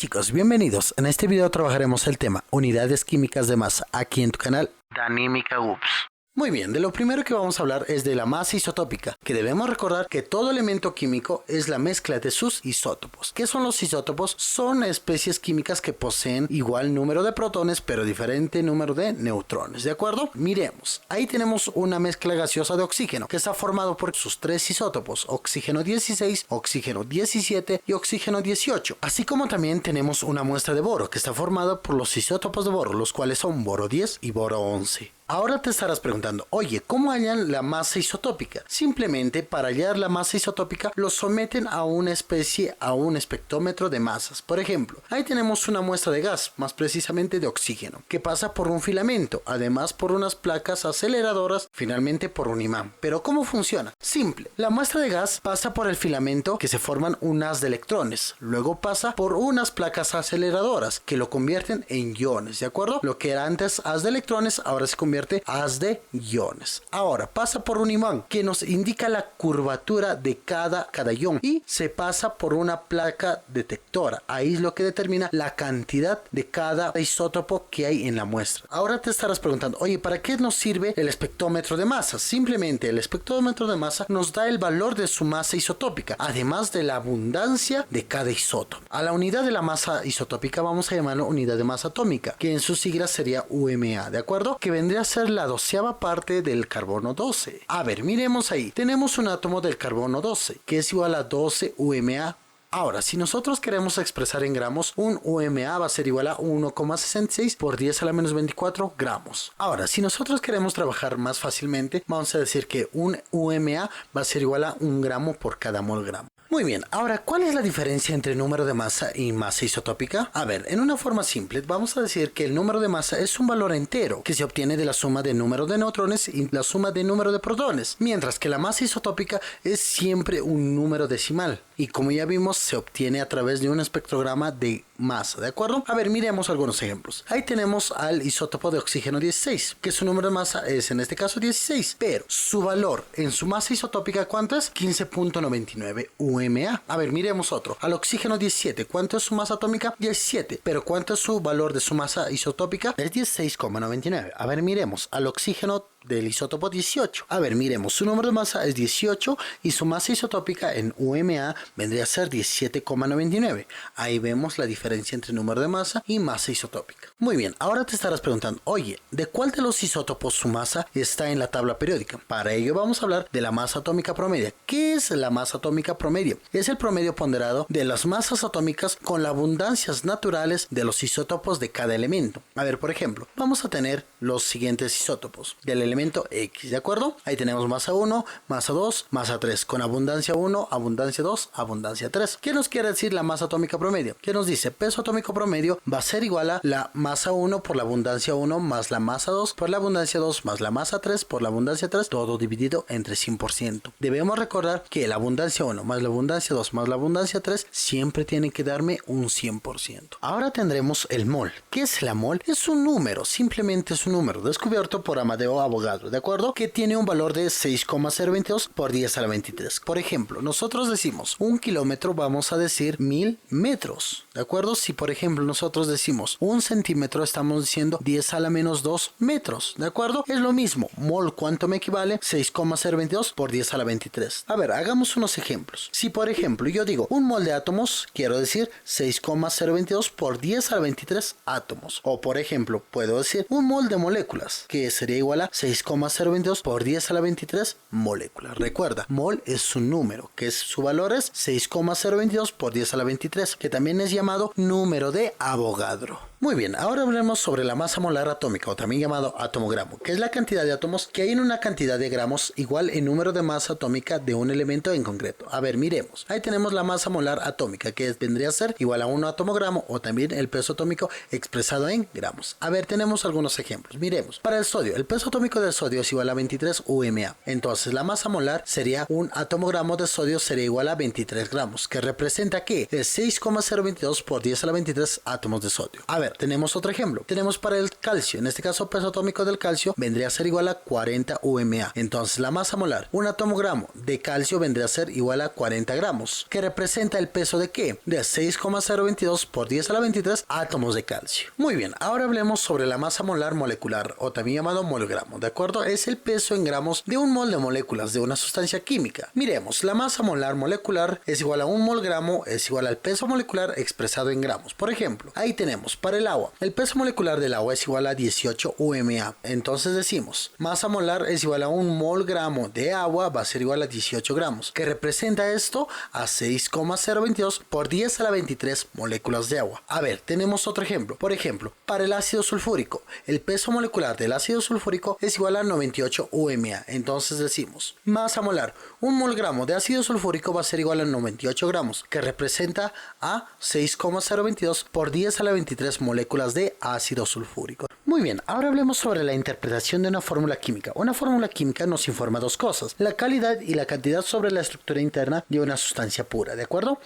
chicos, bienvenidos. En este video trabajaremos el tema unidades químicas de masa aquí en tu canal Danímica UPS. Muy bien, de lo primero que vamos a hablar es de la masa isotópica, que debemos recordar que todo elemento químico es la mezcla de sus isótopos. ¿Qué son los isótopos? Son especies químicas que poseen igual número de protones pero diferente número de neutrones, ¿de acuerdo? Miremos, ahí tenemos una mezcla gaseosa de oxígeno que está formado por sus tres isótopos, oxígeno 16, oxígeno 17 y oxígeno 18. Así como también tenemos una muestra de boro que está formada por los isótopos de boro, los cuales son boro 10 y boro 11. Ahora te estarás preguntando, oye, ¿cómo hallan la masa isotópica? Simplemente para hallar la masa isotópica lo someten a una especie, a un espectrómetro de masas. Por ejemplo, ahí tenemos una muestra de gas, más precisamente de oxígeno, que pasa por un filamento, además por unas placas aceleradoras, finalmente por un imán. ¿Pero cómo funciona? Simple, la muestra de gas pasa por el filamento que se forman un haz de electrones, luego pasa por unas placas aceleradoras que lo convierten en iones, ¿de acuerdo? Lo que era antes haz de electrones ahora se convierte haz de iones. Ahora pasa por un imán que nos indica la curvatura de cada ion y se pasa por una placa detectora. Ahí es lo que determina la cantidad de cada isótopo que hay en la muestra. Ahora te estarás preguntando, oye, ¿para qué nos sirve el espectrómetro de masa? Simplemente el espectrómetro de masa nos da el valor de su masa isotópica, además de la abundancia de cada isótopo. A la unidad de la masa isotópica vamos a llamarlo unidad de masa atómica, que en sus siglas sería UMA, ¿de acuerdo? Que vendría a ser la 12ª parte del carbono 12. A ver, miremos ahí. Tenemos un átomo del carbono 12, que es igual a 12 UMA. Ahora, si nosotros queremos expresar en gramos, un UMA va a ser igual a 1,66 por 10 a la menos 24 gramos. Ahora, si nosotros queremos trabajar más fácilmente, vamos a decir que un UMA va a ser igual a 1 gramo por cada mol gramo. Muy bien, ahora, ¿cuál es la diferencia entre número de masa y masa isotópica? A ver, en una forma simple, vamos a decir que el número de masa es un valor entero que se obtiene de la suma de número de neutrones y la suma de número de protones, mientras que la masa isotópica es siempre un número decimal y como ya vimos se obtiene a través de un espectrograma de masa, ¿de acuerdo? A ver, miremos algunos ejemplos. Ahí tenemos al isótopo de oxígeno 16, que su número de masa es en este caso 16, pero su valor en su masa isotópica, ¿cuánto es? 15.99 UMA. A ver, miremos otro. Al oxígeno 17, ¿cuánto es su masa atómica? 17, pero ¿cuánto es su valor de su masa isotópica? Es 16,99. A ver, miremos al oxígeno del isótopo 18. A ver, miremos, su número de masa es 18 y su masa isotópica en UMA vendría a ser 17,99. Ahí vemos la diferencia entre número de masa y masa isotópica. Muy bien, ahora te estarás preguntando, oye, ¿de cuál de los isótopos su masa está en la tabla periódica? Para ello vamos a hablar de la masa atómica promedio. ¿Qué es la masa atómica promedio? Es el promedio ponderado de las masas atómicas con las abundancias naturales de los isótopos de cada elemento. A ver, por ejemplo, vamos a tener los siguientes isótopos del elemento X, ¿de acuerdo? Ahí tenemos masa 1, masa 2, masa 3, con abundancia 1, abundancia 2, abundancia 3. ¿Qué nos quiere decir la masa atómica promedio? ¿Qué nos dice? Peso atómico promedio va a ser igual a la masa 1 por la abundancia 1 más la masa 2 por la abundancia 2 más la masa 3 por la abundancia 3, todo dividido entre 100%. Debemos recordar que la abundancia 1 más la abundancia 2 más la abundancia 3 siempre tiene que darme un 100%. Ahora tendremos el mol. ¿Qué es la mol? Es un número, simplemente es un número descubierto por Amadeo Avogadro, ¿de acuerdo? Que tiene un valor de 6,022 por 10 a la 23. Por ejemplo, nosotros decimos un kilómetro, vamos a decir 1000 metros, ¿de acuerdo? Si por ejemplo nosotros decimos un centímetro, estamos diciendo 10 a la menos 2 metros, ¿de acuerdo? Es lo mismo, mol, ¿cuánto me equivale? 6,022 por 10 a la 23. A ver, hagamos unos ejemplos. Si por ejemplo yo digo un mol de átomos, quiero decir 6,022 por 10 a la 23 átomos. O por ejemplo, puedo decir un mol de moléculas, que sería igual a 6,022 por 10 a la 23 moléculas. Recuerda, mol es un número, que su valor es 6,022 por 10 a la 23, que también es llamado número de Avogadro. Muy bien, ahora hablaremos sobre la masa molar atómica, o también llamado atomogramo, que es la cantidad de átomos que hay en una cantidad de gramos igual en número de masa atómica de un elemento en concreto. A ver, miremos. Ahí tenemos la masa molar atómica, que vendría a ser igual a 1 atomogramo, o también el peso atómico expresado en gramos. A ver, tenemos algunos ejemplos. Miremos. Para el sodio, el peso atómico del sodio es igual a 23 UMA. Entonces, la masa molar sería un atomogramo de sodio sería igual a 23 gramos, que representa que es 6,022 por 10 a la 23 átomos de sodio. A ver, ver, tenemos otro ejemplo. Tenemos para el calcio, en este caso peso atómico del calcio vendría a ser igual a 40 UMA. Entonces la masa molar, un atomogramo de calcio vendría a ser igual a 40 gramos, que representa el peso de ¿qué? De 6,022 por 10 a la 23 átomos de calcio. Muy bien, ahora hablemos sobre la masa molar molecular, o también llamado molgramo, ¿de acuerdo? Es el peso en gramos de un mol de moléculas de una sustancia química. Miremos, la masa molar molecular es igual a un molgramo, es igual al peso molecular expresado en gramos. Por ejemplo, ahí tenemos para el agua, el peso molecular del agua es igual a 18 UMA. Entonces decimos, masa molar es igual a un molgramo de agua, va a ser igual a 18 gramos, que representa esto a 6,022 por 10 a la 23 moléculas de agua. A ver, tenemos otro ejemplo. Por ejemplo, para el ácido sulfúrico, el peso molecular del ácido sulfúrico es igual a 98 UMA. Entonces decimos, masa molar, un molgramo de ácido sulfúrico va a ser igual a 98 gramos, que representa a 6,022 por 10 a la 23 moléculas de ácido sulfúrico. Muy bien, ahora hablemos sobre la interpretación de una fórmula química. Una fórmula química nos informa dos cosas: la calidad y la cantidad sobre la estructura interna de una sustancia pura, ¿de acuerdo?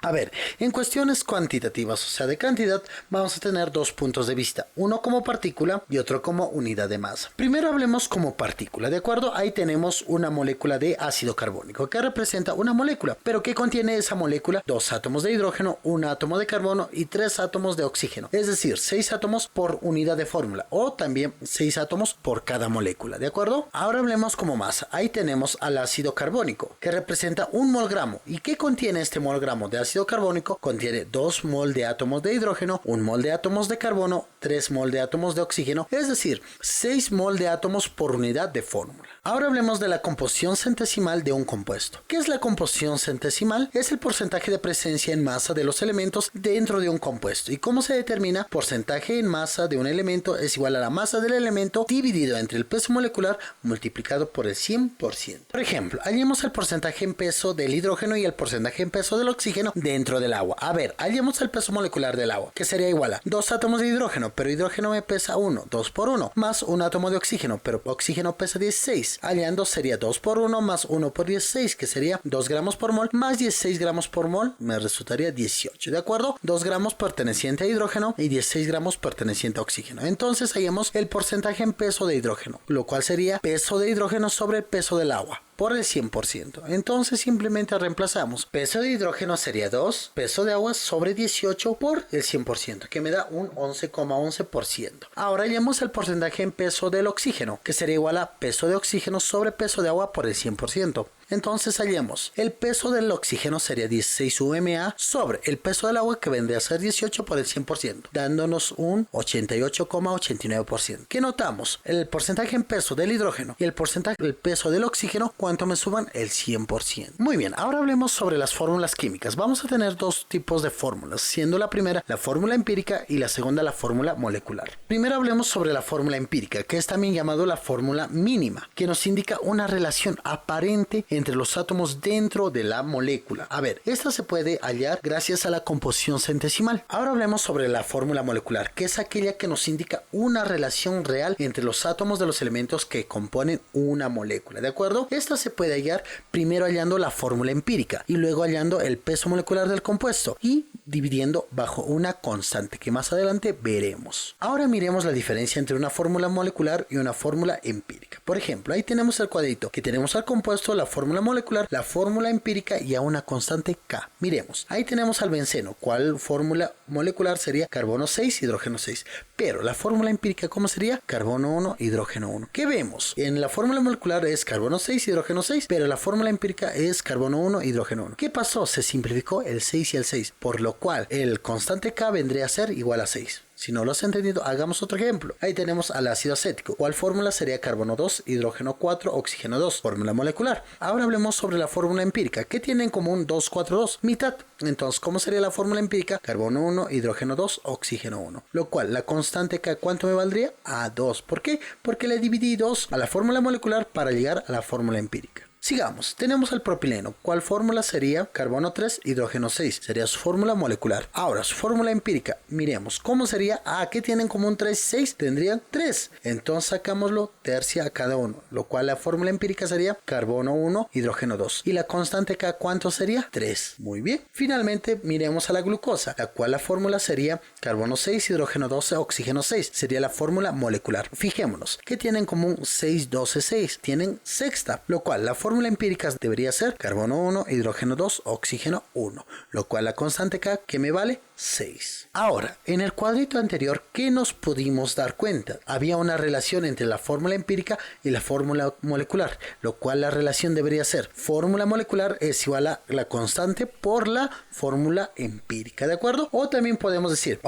A ver, en cuestiones cuantitativas, o sea de cantidad, vamos a tener dos puntos de vista, uno como partícula y otro como unidad de masa. Primero hablemos como partícula, ¿de acuerdo? Ahí tenemos una molécula de ácido carbónico que representa una molécula, pero que contiene esa molécula dos átomos de hidrógeno, un átomo de carbono y tres átomos de oxígeno, es decir, 6 átomos por unidad de fórmula o también 6 átomos por cada molécula, ¿de acuerdo? Ahora hablemos como masa. Ahí tenemos al ácido carbónico que representa un molgramo. ¿Y qué contiene este molgramo de ácido carbónico? Contiene 2 mol de átomos de hidrógeno, 1 mol de átomos de carbono, 3 mol de átomos de oxígeno, es decir, 6 mol de átomos por unidad de fórmula. Ahora hablemos de la composición centesimal de un compuesto. ¿Qué es la composición centesimal? Es el porcentaje de presencia en masa de los elementos dentro de un compuesto. ¿Y cómo se determina? Porcentaje en masa de un elemento es igual a la masa del elemento dividido entre el peso molecular multiplicado por el 100%. Por ejemplo, hallemos el porcentaje en peso del hidrógeno y el porcentaje en peso del oxígeno dentro del agua. A ver, hallemos el peso molecular del agua, que sería igual a 2 átomos de hidrógeno, pero hidrógeno me pesa 1, 2 por 1, más un átomo de oxígeno, pero oxígeno pesa 16. Hallando sería 2 por 1 más 1 por 16, que sería 2 gramos por mol, más 16 gramos por mol, me resultaría 18, ¿de acuerdo? 2 gramos perteneciente a hidrógeno y 16 gramos perteneciente a oxígeno. Entonces hallemos el porcentaje en peso de hidrógeno, lo cual sería peso de hidrógeno sobre el peso del agua por el 100%. Entonces simplemente reemplazamos. Peso de hidrógeno sería 2, peso de agua sobre 18 por el 100%, que me da un 11,11%. Ahora hallemos el porcentaje en peso del oxígeno, que sería igual a peso de oxígeno sobre peso de agua por el 100%. Entonces hallemos, el peso del oxígeno sería 16 UMA sobre el peso del agua, que vendría a ser 18 por el 100%, dándonos un 88,89%. ¿Qué notamos? El porcentaje en peso del hidrógeno y el porcentaje del peso del oxígeno, ¿cuánto me suban? El 100%. Muy bien, ahora hablemos sobre las fórmulas químicas. Vamos a tener dos tipos de fórmulas, siendo la primera la fórmula empírica y la segunda la fórmula molecular. Primero hablemos sobre la fórmula empírica, que es también llamado la fórmula mínima, que nos indica una relación aparente entre los átomos dentro de la molécula. A ver, esta se puede hallar gracias a la composición centesimal. Ahora hablemos sobre la fórmula molecular, que es aquella que nos indica una relación real entre los átomos de los elementos que componen una molécula, ¿de acuerdo? Esta se puede hallar primero hallando la fórmula empírica y luego hallando el peso molecular del compuesto y dividiendo bajo una constante que más adelante veremos. Ahora miremos la diferencia entre una fórmula molecular y una fórmula empírica. Por ejemplo, ahí tenemos el cuadrito que tenemos al compuesto, la fórmula molecular, la fórmula empírica y a una constante K. Miremos, ahí tenemos al benceno, cual fórmula molecular sería carbono 6, hidrógeno 6, pero la fórmula empírica, ¿cómo sería? Carbono 1, hidrógeno 1. ¿Qué vemos? En la fórmula molecular es carbono 6, hidrógeno 6, pero la fórmula empírica es carbono 1, hidrógeno 1. ¿Qué pasó? Se simplificó el 6 y el 6, por lo cual el constante K vendría a ser igual a 6. Si no lo has entendido, hagamos otro ejemplo. Ahí tenemos al ácido acético. ¿Cuál fórmula sería? Carbono 2, hidrógeno 4, oxígeno 2. Fórmula molecular. Ahora hablemos sobre la fórmula empírica. ¿Qué tiene en común 2, 4, 2? Mitad. Entonces, ¿cómo sería la fórmula empírica? Carbono 1, hidrógeno 2, oxígeno 1. Lo cual, la constante K, ¿cuánto me valdría? A 2. ¿Por qué? Porque le dividí 2 a la fórmula molecular para llegar a la fórmula empírica. Sigamos, tenemos el propileno. ¿Cuál fórmula sería? Carbono 3, hidrógeno 6. Sería su fórmula molecular. Ahora, su fórmula empírica. Miremos, ¿cómo sería? ¿Qué tienen en común 3 y 6? Tendrían 3. Entonces sacámoslo tercia a cada uno, lo cual la fórmula empírica sería carbono 1, hidrógeno 2. ¿Y la constante K cuánto sería? 3. Muy bien. Finalmente, miremos a la glucosa, la cual la fórmula sería carbono 6, hidrógeno 12, oxígeno 6. Sería la fórmula molecular. Fijémonos, ¿qué tienen en común 6, 12, 6? Tienen sexta, lo cual la fórmula empírica debería ser carbono 1, hidrógeno 2, oxígeno 1, lo cual la constante K que me vale 6. Ahora, en el cuadrito anterior, ¿qué nos pudimos dar cuenta? Había una relación entre la fórmula empírica y la fórmula molecular, lo cual la relación debería ser fórmula molecular es igual a la constante por la fórmula empírica, ¿de acuerdo? O también podemos decir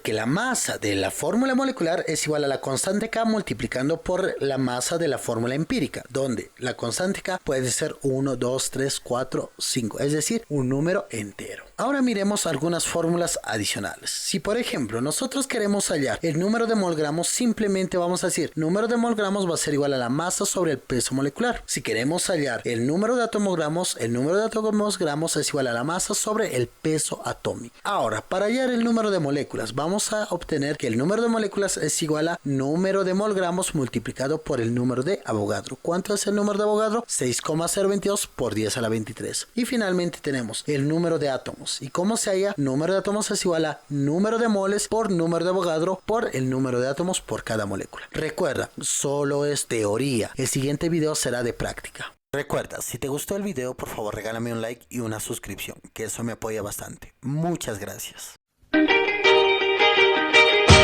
que la masa de la fórmula molecular es igual a la constante K multiplicando por la masa de la fórmula empírica, donde la constante K puede ser 1, 2, 3, 4, 5, es decir, un número entero. Ahora miremos algunas fórmulas adicionales. Si por ejemplo nosotros queremos hallar el número de molgramos, simplemente vamos a decir número de molgramos va a ser igual a la masa sobre el peso molecular. Si queremos hallar el número de atomogramos, el número de atomogramos es igual a la masa sobre el peso atómico. Ahora, para hallar el número de moléculas, vamos a obtener que el número de moléculas es igual a número de molgramos multiplicado por el número de Avogadro. ¿Cuánto es el número de Avogadro? 6,022 por 10 a la 23. Y finalmente tenemos el número de átomos. ¿Y cómo se halla? Número de átomos es igual a número de moles por número de Avogadro por el número de átomos por cada molécula. Recuerda, solo es teoría. El siguiente video será de práctica. Recuerda, si te gustó el video, por favor regálame un like y una suscripción, que eso me apoya bastante. Muchas gracias.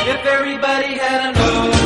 If everybody had a